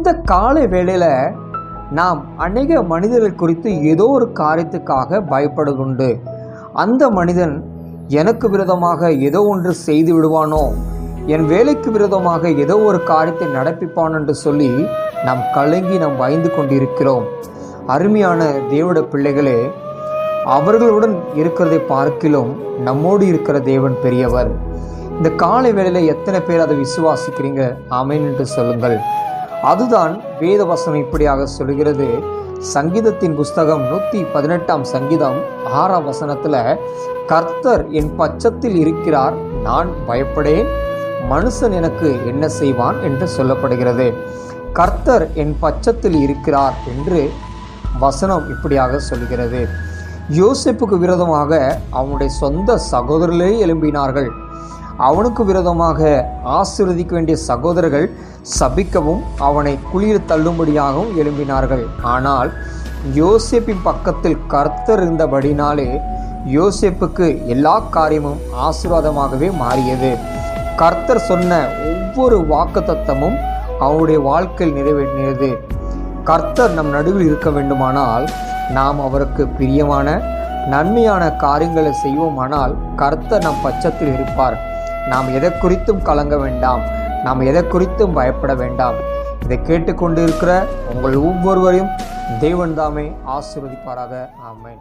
இந்த காலை வேளையில் நாம் அநேக மனிதர்கள் குறித்து ஏதோ ஒரு காரியத்துக்காக பயப்படுகுண்டு. அந்த மனிதன் எனக்கு விரோதமாக ஏதோ ஒன்று செய்து விடுவானோ, என் வேலைக்கு விரோதமாக ஏதோ ஒரு காரியத்தை நடப்பிப்பான் என்று சொல்லி நாம் கலங்கி நாம் பயந்து கொண்டிருக்கிறோம். அருமையான தேவனுடைய பிள்ளைகளே, அவர்களுடன் இருக்கிறதை பார்க்கிலும் நம்மோடு இருக்கிற தேவன் பெரியவர். இந்த காலை வேளையில் எத்தனை பேர் அதை விசுவாசிக்கிறீங்க? ஆமென் என்று சொல்லுங்கள். அதுதான் வேத வசனம் இப்படியாக சொல்கிறது. சங்கீதத்தின் புஸ்தகம் 118 சங்கீதம் 6 வசனத்தில், கர்த்தர் என் பட்சத்தில் இருக்கிறார், நான் பயப்படேன், மனுஷன் எனக்கு என்ன செய்வான் என்று சொல்லப்படுகிறது. கர்த்தர் என் பட்சத்தில் இருக்கிறார் என்று வசனம் இப்படியாக சொல்கிறது. யோசேப்புக்கு விரோதமாக அவனுடைய சொந்த சகோதரர்களே எழும்பினார்கள். அவனுக்கு விரோதமாக ஆசீர்வதிக்க வேண்டிய சகோதரர்கள் சபிக்கவும் அவனை குழியில் தள்ளும்படியாகவும் எழும்பினார்கள். ஆனால் யோசேப்பின் பக்கத்தில் கர்த்தர் இருந்தபடினாலே யோசேப்புக்கு எல்லா காரியமும் ஆசீர்வாதமாகவே மாறியது. கர்த்தர் சொன்ன ஒவ்வொரு வாக்குத்தத்தமும் அவனுடைய வாழ்க்கையில் நிறைவேறியது. கர்த்தர் நம் நடுவில் இருக்க வேண்டுமானால் நாம் அவருக்கு பிரியமான நன்மையான காரியங்களை செய்வோமானால் கர்த்தர் நம் பட்சத்தில் இருப்பார். நாம் எதை குறித்தும் கலங்க வேண்டாம், நாம் எதை குறித்தும் பயப்பட வேண்டாம். இதை கேட்டுக்கொண்டு இருக்கிற உங்கள் ஒவ்வொருவரையும் தேவன் தாமே ஆசீர்வதிப்பாராக. ஆமென்.